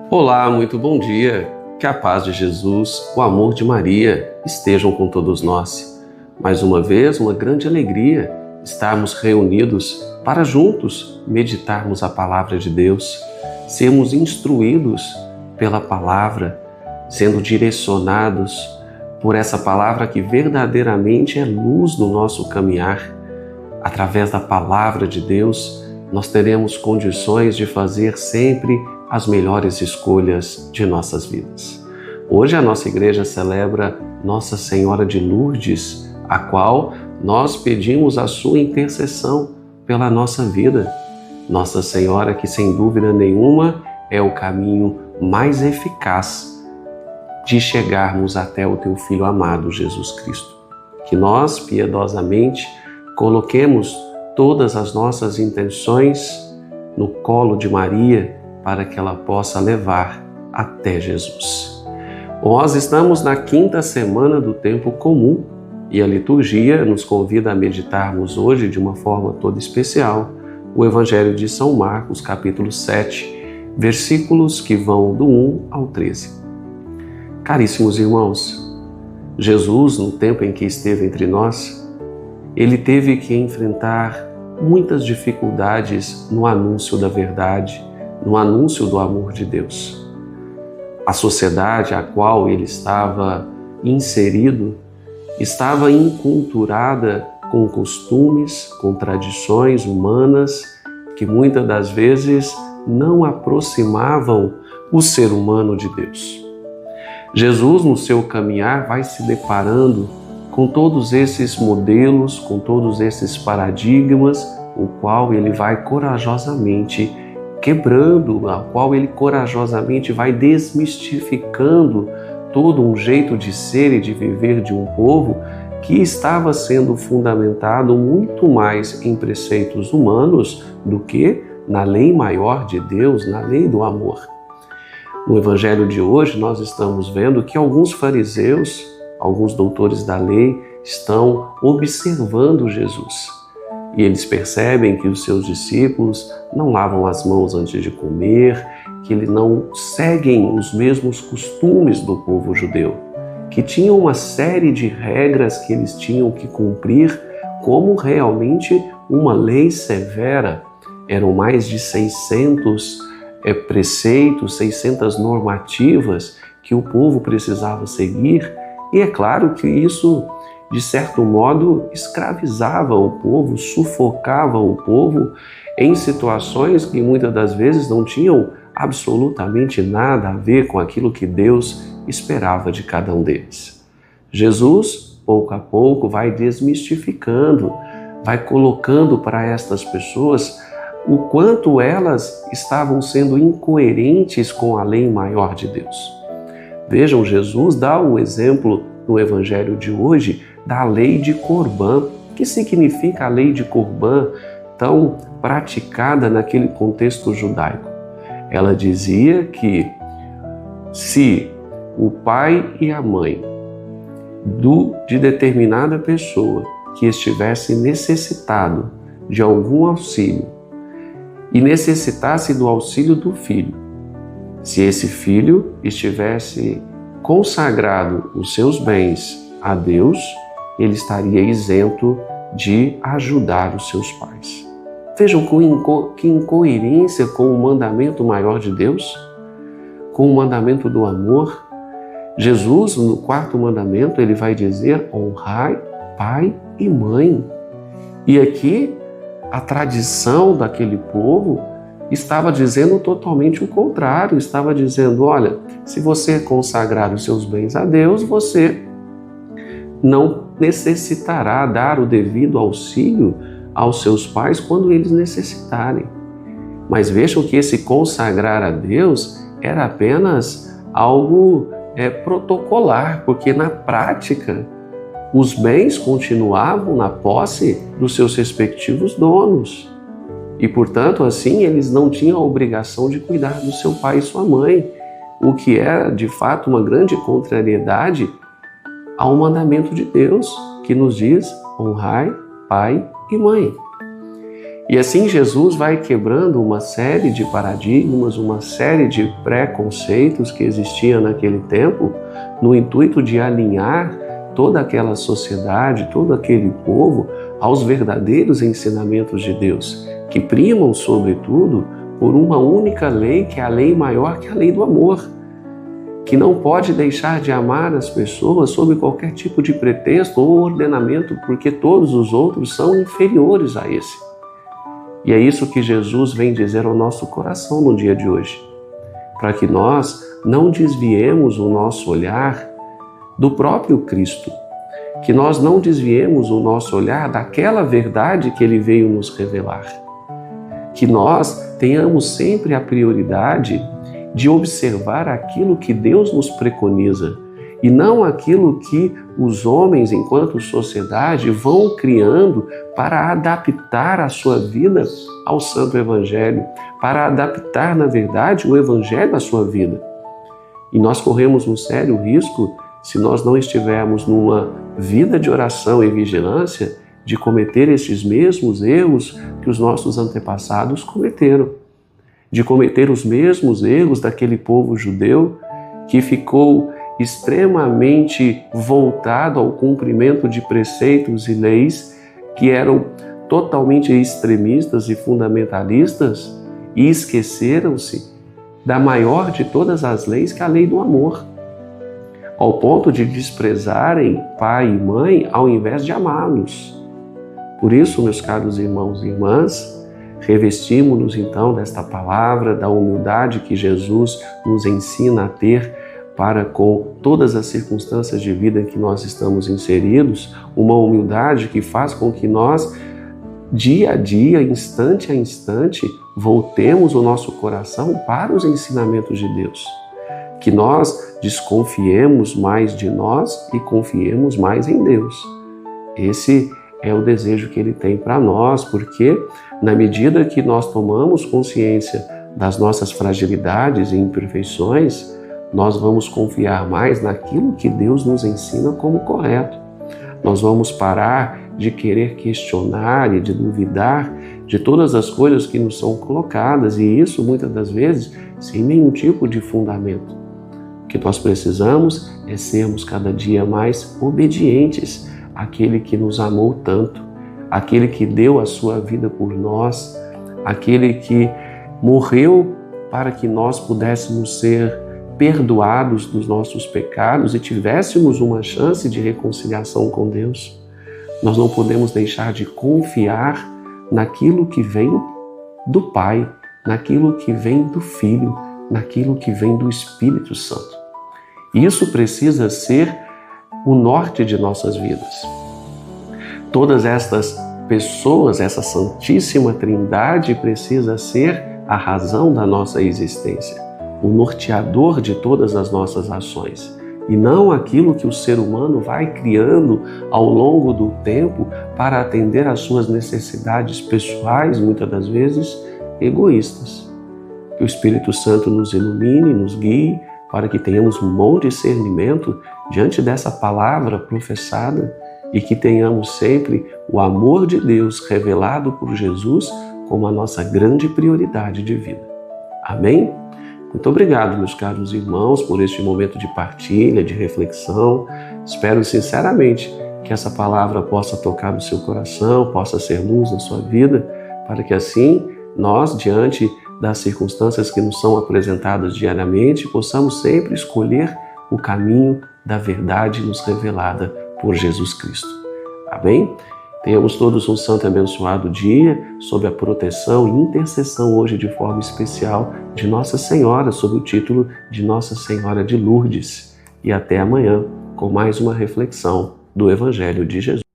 Olá, muito bom dia. Que a paz de Jesus, o amor de Maria estejam com todos nós. Mais uma vez, uma grande alegria estarmos reunidos para juntos meditarmos a palavra de Deus, sermos instruídos pela palavra, sendo direcionados por essa palavra que verdadeiramente é luz no nosso caminhar. Através da palavra de Deus, nós teremos condições de fazer sempre as melhores escolhas de nossas vidas. Hoje a nossa igreja celebra Nossa Senhora de Lourdes, a qual nós pedimos a sua intercessão pela nossa vida. Nossa Senhora que, sem dúvida nenhuma, é o caminho mais eficaz de chegarmos até o teu Filho amado, Jesus Cristo. Que nós, piedosamente, coloquemos todas as nossas intenções no colo de Maria, para que ela possa levar até Jesus. Nós estamos na 5ª semana do tempo comum e a liturgia nos convida a meditarmos hoje de uma forma toda especial o Evangelho de São Marcos, capítulo 7, versículos que vão do 1 ao 13. Caríssimos irmãos, Jesus, no tempo em que esteve entre nós, ele teve que enfrentar muitas dificuldades no anúncio da verdade, no anúncio do amor de Deus. A sociedade a qual ele estava inserido estava enculturada com costumes, com tradições humanas que muitas das vezes não aproximavam o ser humano de Deus. Jesus, no seu caminhar, vai se deparando com todos esses modelos, com todos esses paradigmas, o qual ele vai corajosamente quebrando, a qual ele corajosamente vai desmistificando todo um jeito de ser e de viver de um povo que estava sendo fundamentado muito mais em preceitos humanos do que na lei maior de Deus, na lei do amor. No Evangelho de hoje, nós estamos vendo que alguns fariseus, alguns doutores da lei, estão observando Jesus. E eles percebem que os seus discípulos não lavam as mãos antes de comer, que eles não seguem os mesmos costumes do povo judeu, que tinham uma série de regras que eles tinham que cumprir como realmente uma lei severa. Eram mais de 600 preceitos, 600 normativas que o povo precisava seguir. E é claro que isso, de certo modo, escravizava o povo, sufocava o povo em situações que muitas das vezes não tinham absolutamente nada a ver com aquilo que Deus esperava de cada um deles. Jesus, pouco a pouco, vai desmistificando, vai colocando para estas pessoas o quanto elas estavam sendo incoerentes com a lei maior de Deus. Vejam, Jesus dá o exemplo no Evangelho de hoje da lei de Corbã. O que significa a lei de Corbã tão praticada naquele contexto judaico? Ela dizia que se o pai e a mãe de determinada pessoa que estivesse necessitado de algum auxílio e necessitasse do auxílio do filho, se esse filho estivesse consagrado os seus bens a Deus, ele estaria isento de ajudar os seus pais. Vejam que incoerência com o mandamento maior de Deus, com o mandamento do amor. Jesus, no 4º mandamento, ele vai dizer: honrai pai e mãe. E aqui, a tradição daquele povo estava dizendo totalmente o contrário. Estava dizendo: olha, se você consagrar os seus bens a Deus, você não necessitará dar o devido auxílio aos seus pais quando eles necessitarem. Mas vejam que esse consagrar a Deus era apenas algo protocolar, porque na prática os bens continuavam na posse dos seus respectivos donos. E, portanto, assim, eles não tinham a obrigação de cuidar do seu pai e sua mãe, o que é, de fato, uma grande contrariedade ao mandamento de Deus, que nos diz: honrai pai e mãe. E assim Jesus vai quebrando uma série de paradigmas, uma série de preconceitos que existiam naquele tempo, no intuito de alinhar toda aquela sociedade, todo aquele povo aos verdadeiros ensinamentos de Deus, que primam, sobretudo, por uma única lei, que é a lei maior, que é a lei do amor, que não pode deixar de amar as pessoas sob qualquer tipo de pretexto ou ordenamento, porque todos os outros são inferiores a esse. E é isso que Jesus vem dizer ao nosso coração no dia de hoje, para que nós não desviemos o nosso olhar do próprio Cristo, que nós não desviemos o nosso olhar daquela verdade que Ele veio nos revelar, que nós tenhamos sempre a prioridade de observar aquilo que Deus nos preconiza e não aquilo que os homens, enquanto sociedade, vão criando para adaptar a sua vida ao Santo Evangelho, para adaptar, na verdade, o Evangelho à sua vida. E nós corremos um sério risco, se nós não estivermos numa vida de oração e vigilância, de cometer esses mesmos erros que os nossos antepassados cometeram, de cometer os mesmos erros daquele povo judeu que ficou extremamente voltado ao cumprimento de preceitos e leis que eram totalmente extremistas e fundamentalistas e esqueceram-se da maior de todas as leis, que é a lei do amor, ao ponto de desprezarem pai e mãe ao invés de amá-los. Por isso, meus caros irmãos e irmãs, revestimos-nos então desta palavra, da humildade que Jesus nos ensina a ter para com todas as circunstâncias de vida em que nós estamos inseridos, uma humildade que faz com que nós, dia a dia, instante a instante, voltemos o nosso coração para os ensinamentos de Deus. Que nós desconfiemos mais de nós e confiemos mais em Deus. Esse é o desejo que Ele tem para nós, porque na medida que nós tomamos consciência das nossas fragilidades e imperfeições, nós vamos confiar mais naquilo que Deus nos ensina como correto. Nós vamos parar de querer questionar e de duvidar de todas as coisas que nos são colocadas, e isso muitas das vezes sem nenhum tipo de fundamento. O que nós precisamos é sermos cada dia mais obedientes àquele que nos amou tanto, àquele que deu a sua vida por nós, àquele que morreu para que nós pudéssemos ser perdoados dos nossos pecados e tivéssemos uma chance de reconciliação com Deus. Nós não podemos deixar de confiar naquilo que vem do Pai, naquilo que vem do Filho, naquilo que vem do Espírito Santo. Isso precisa ser o norte de nossas vidas. Todas estas pessoas, essa Santíssima Trindade precisa ser a razão da nossa existência, o norteador de todas as nossas ações, e não aquilo que o ser humano vai criando ao longo do tempo para atender às suas necessidades pessoais, muitas das vezes egoístas. Que o Espírito Santo nos ilumine, nos guie, para que tenhamos um bom discernimento diante dessa palavra professada e que tenhamos sempre o amor de Deus revelado por Jesus como a nossa grande prioridade de vida. Amém? Muito obrigado, meus caros irmãos, por este momento de partilha, de reflexão. Espero sinceramente que essa palavra possa tocar no seu coração, possa ser luz na sua vida, para que assim nós, diante das circunstâncias que nos são apresentadas diariamente, possamos sempre escolher o caminho da verdade nos revelada por Jesus Cristo. Amém? Tenhamos todos um santo e abençoado dia, sob a proteção e intercessão hoje de forma especial de Nossa Senhora, sob o título de Nossa Senhora de Lourdes. E até amanhã com mais uma reflexão do Evangelho de Jesus.